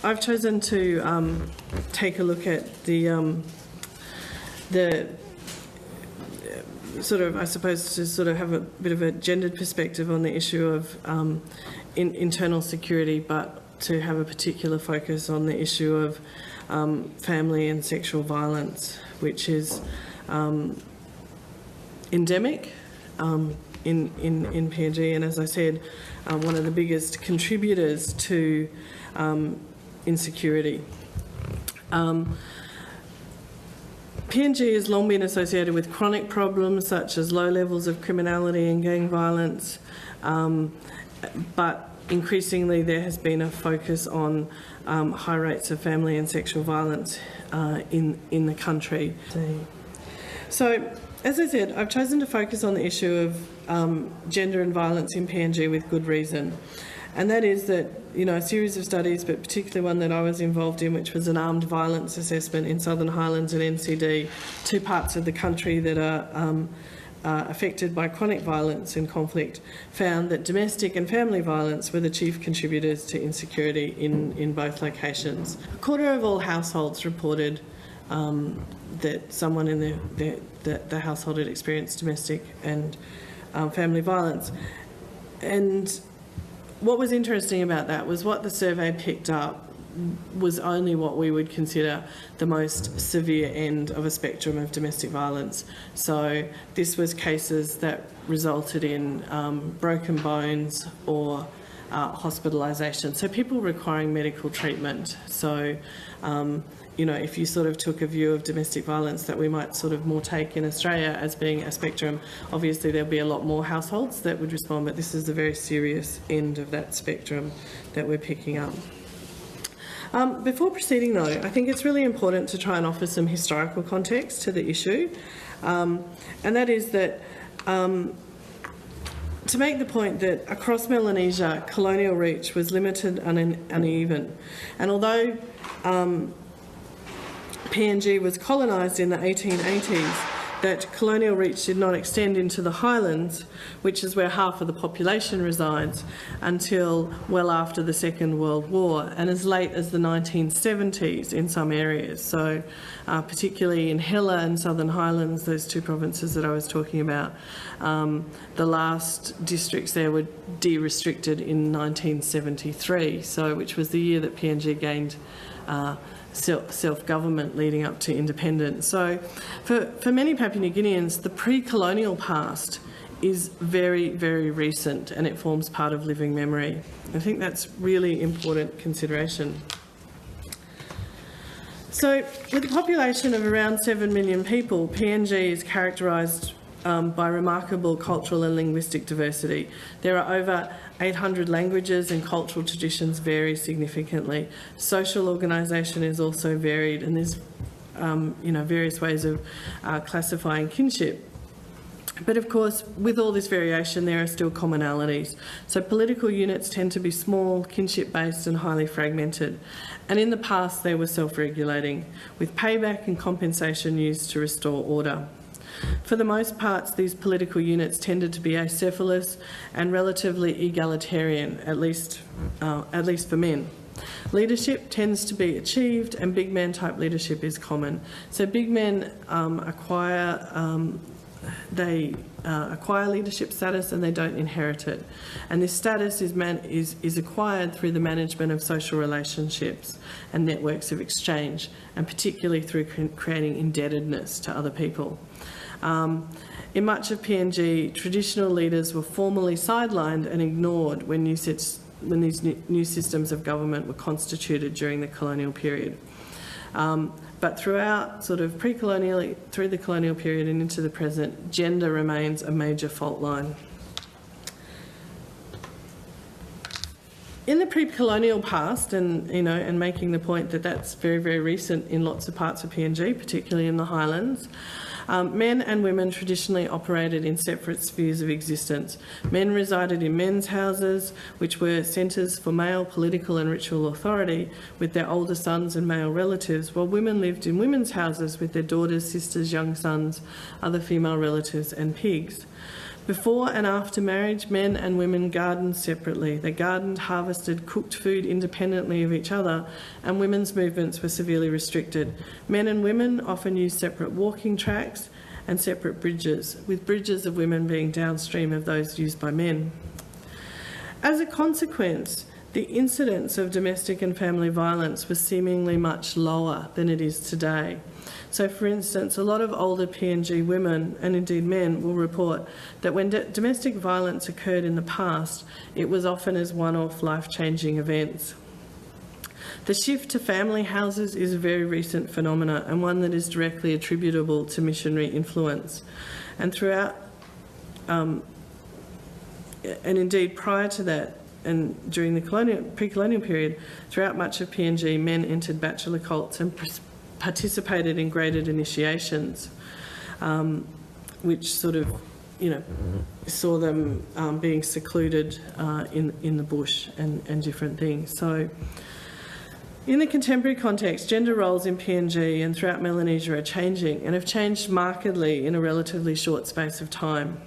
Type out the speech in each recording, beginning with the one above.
I've chosen to take a look at the sort of, I suppose, to sort of have a bit of a gendered perspective on the issue of internal security, but to have a particular focus on the issue of family and sexual violence, which is endemic in PNG, and as I said, one of the biggest contributors to insecurity. PNG has long been associated with chronic problems such as low levels of criminality and gang violence, but increasingly there has been a focus on high rates of family and sexual violence in the country. So, as I said, I've chosen to focus on the issue of gender and violence in PNG with good reason. And that is that, you know, a series of studies, but particularly one that I was involved in, which was an armed violence assessment in Southern Highlands and NCD, two parts of the country that are affected by chronic violence and conflict, found that domestic and family violence were the chief contributors to insecurity in both locations. A quarter of all households reported that someone in the household had experienced domestic and family violence. And what was interesting about that was what the survey picked up was only what we would consider the most severe end of a spectrum of domestic violence. So this was cases that resulted in broken bones or hospitalisation. So people requiring medical treatment. So, you know, if you sort of took a view of domestic violence that we might sort of more take in Australia as being a spectrum, obviously there'll be a lot more households that would respond, but this is the very serious end of that spectrum that we're picking up. Before proceeding though, I think it's really important to try and offer some historical context to the issue, and that is that to make the point that across Melanesia, colonial reach was limited and uneven. And although PNG was colonised in the 1880s, that colonial reach did not extend into the highlands, which is where half of the population resides, until well after the Second World War and as late as the 1970s in some areas. So particularly in Hela and Southern Highlands, those two provinces that I was talking about, the last districts there were de-restricted in 1973, so which was the year that PNG gained self-government leading up to independence. So for many Papua New Guineans, the pre-colonial past is very, very recent and it forms part of living memory. I think that's really important consideration. So with a population of around 7 million people, PNG is characterised by remarkable cultural and linguistic diversity. There are over 800 languages and cultural traditions vary significantly. Social organisation is also varied, and there's you know, various ways of classifying kinship. But of course, with all this variation, there are still commonalities. So political units tend to be small, kinship-based and highly fragmented. And in the past, they were self-regulating, with payback and compensation used to restore order. For the most part, these political units tended to be acephalous and relatively egalitarian, at least for men. Leadership tends to be achieved, and big man type leadership is common. So big men acquire leadership status and they don't inherit it. And this status is acquired through the management of social relationships and networks of exchange, and particularly through creating indebtedness to other people. In much of PNG, traditional leaders were formally sidelined and ignored when these new systems of government were constituted during the colonial period. But throughout sort of pre-colonial, through the colonial period and into the present, gender remains a major fault line. In the pre-colonial past, and making the point that that's very, very recent in lots of parts of PNG, particularly in the highlands, men and women traditionally operated in separate spheres of existence. Men resided in men's houses, which were centres for male political and ritual authority, with their older sons and male relatives, while women lived in women's houses with their daughters, sisters, young sons, other female relatives and pigs. Before and after marriage, men and women gardened separately. They gardened, harvested, cooked food independently of each other, and women's movements were severely restricted. Men and women often used separate walking tracks and separate bridges, with bridges of women being downstream of those used by men. As a consequence, the incidence of domestic and family violence was seemingly much lower than it is today. So, for instance, a lot of older PNG women, and indeed men, will report that when domestic violence occurred in the past, it was often as one-off life-changing events. The shift to family houses is a very recent phenomenon, and one that is directly attributable to missionary influence. And throughout, and indeed prior to that, and during the pre-colonial period, throughout much of PNG, men entered bachelor cults and participated in graded initiations, which sort of, saw them being secluded in the bush and different things. So, in the contemporary context, gender roles in PNG and throughout Melanesia are changing and have changed markedly in a relatively short space of time.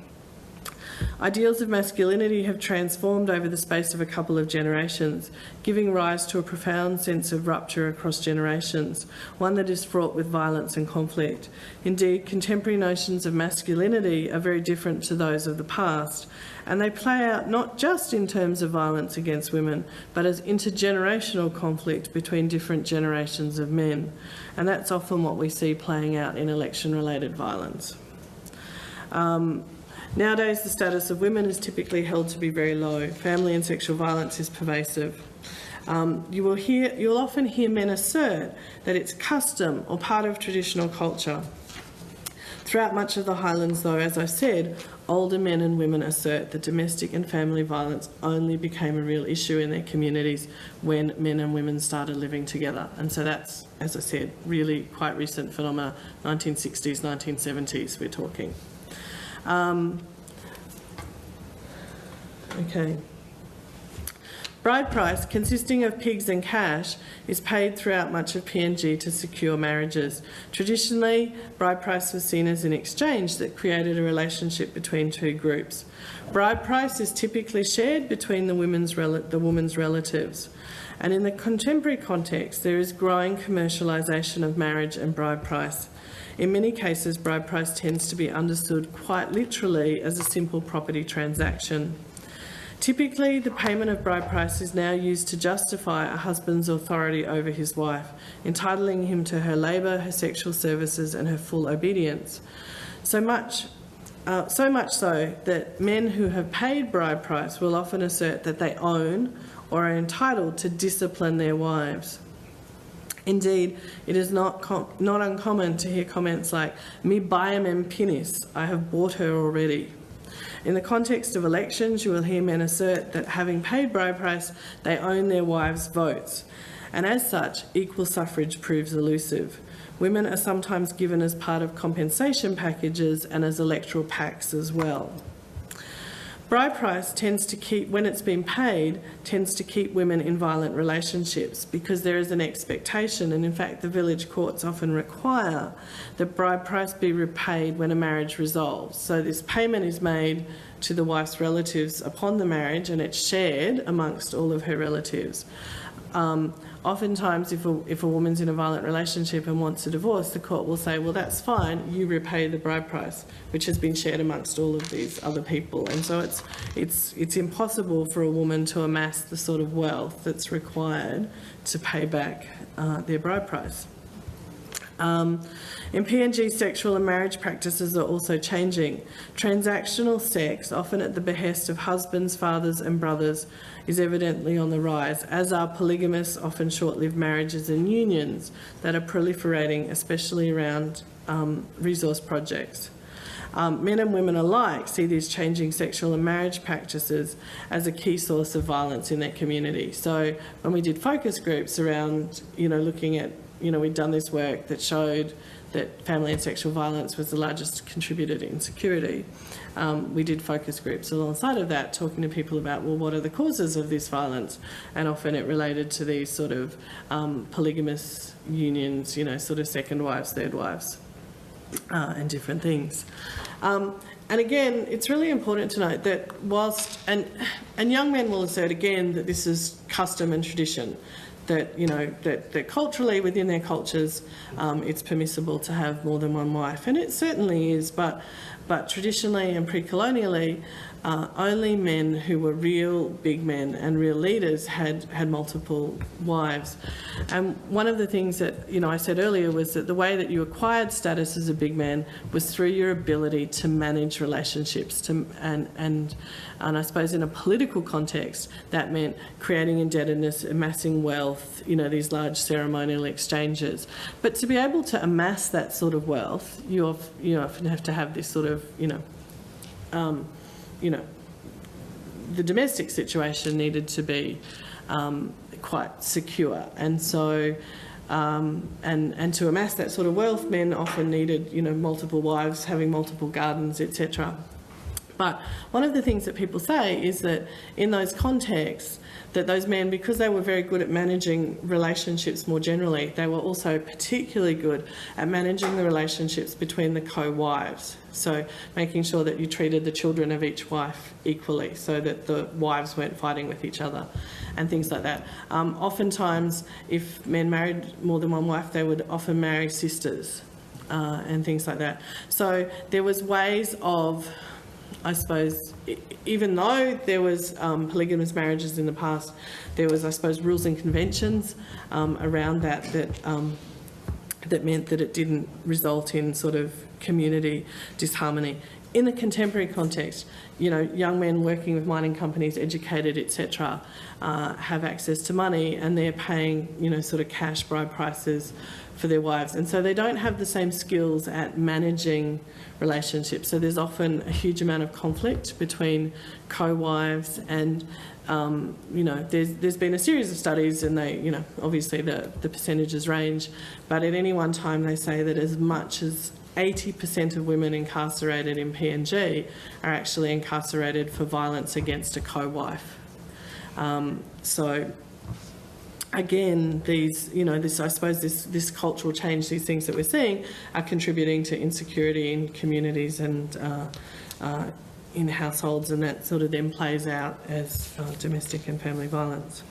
Ideals of masculinity have transformed over the space of a couple of generations, giving rise to a profound sense of rupture across generations, one that is fraught with violence and conflict. Indeed, contemporary notions of masculinity are very different to those of the past, and they play out not just in terms of violence against women, but as intergenerational conflict between different generations of men. And that's often what we see playing out in election-related violence. Nowadays, the status of women is typically held to be very low. Family and sexual violence is pervasive. You'll often hear men assert that it's custom or part of traditional culture. Throughout much of the Highlands, though, as I said, older men and women assert that domestic and family violence only became a real issue in their communities when men and women started living together. And so that's, as I said, really quite recent phenomena, 1960s, 1970s we're talking. Okay. Bride price, consisting of pigs and cash, is paid throughout much of PNG to secure marriages. Traditionally, bride price was seen as an exchange that created a relationship between two groups. Bride price is typically shared between the woman's relatives. And in the contemporary context, there is growing commercialisation of marriage and bride price. In many cases, bride price tends to be understood quite literally as a simple property transaction. Typically, the payment of bride price is now used to justify a husband's authority over his wife, entitling him to her labour, her sexual services and her full obedience. So much so that men who have paid bride price will often assert that they own or are entitled to discipline their wives. Indeed, it is not uncommon to hear comments like, "Mi bayam em pinis, I have bought her already." In the context of elections, you will hear men assert that having paid bride price, they own their wives' votes. And as such, equal suffrage proves elusive. Women are sometimes given as part of compensation packages and as electoral pacts as well. Bride price tends to keep, when it's been paid, tends to keep women in violent relationships because there is an expectation, and in fact the village courts often require that bride price be repaid when a marriage resolves. So this payment is made to the wife's relatives upon the marriage and it's shared amongst all of her relatives. Oftentimes, if a woman's in a violent relationship and wants a divorce, the court will say, well, that's fine, you repay the bride price, which has been shared amongst all of these other people. And so it's impossible for a woman to amass the sort of wealth that's required to pay back their bride price. In PNG, sexual and marriage practices are also changing. Transactional sex, often at the behest of husbands, fathers and brothers, is evidently on the rise, as are polygamous, often short-lived marriages and unions that are proliferating, especially around resource projects. Men and women alike see these changing sexual and marriage practices as a key source of violence in their community. So when we did focus groups around, looking at, we'd done this work that showed that family and sexual violence was the largest contributor to insecurity. We did focus groups alongside of that, talking to people about, well, what are the causes of this violence? And often it related to these sort of polygamous unions, sort of second wives, third wives. and different things. And again, it's really important to note that whilst, and young men will assert again that this is custom and tradition, that, you know, that culturally within their cultures it's permissible to have more than one wife, and it certainly is, but traditionally and pre-colonially, only men who were real big men and real leaders had multiple wives. And one of the things that, you know, I said earlier was that the way that you acquired status as a big man was through your ability to manage relationships, and I suppose in a political context that meant creating indebtedness, amassing wealth, you know, these large ceremonial exchanges. But to be able to amass that sort of wealth, you often have to have this sort of, the domestic situation needed to be quite secure, and so and to amass that sort of wealth, men often needed, you know, multiple wives, having multiple gardens, etc. But one of the things that people say is that in those contexts, that those men, because they were very good at managing relationships more generally, they were also particularly good at managing the relationships between the co-wives. So making sure that you treated the children of each wife equally, so that the wives weren't fighting with each other and things like that. Oftentimes, if men married more than one wife, they would often marry sisters and things like that. So there was ways of, I suppose, even though there was polygamous marriages in the past, there was, I suppose, rules and conventions around that meant that it didn't result in sort of community disharmony. In the contemporary context, you know, young men working with mining companies, educated, etc., have access to money, and they're paying, you know, sort of cash bride prices for their wives, and so they don't have the same skills at managing relationships. So there's often a huge amount of conflict between co-wives, and you know, there's been a series of studies, and they, you know, obviously the percentages range, but at any one time they say that as much as 80% of women incarcerated in PNG are actually incarcerated for violence against a co-wife. So again, these, you know, this, I suppose this cultural change, these things that we're seeing are contributing to insecurity in communities and in households, and that sort of then plays out as domestic and family violence.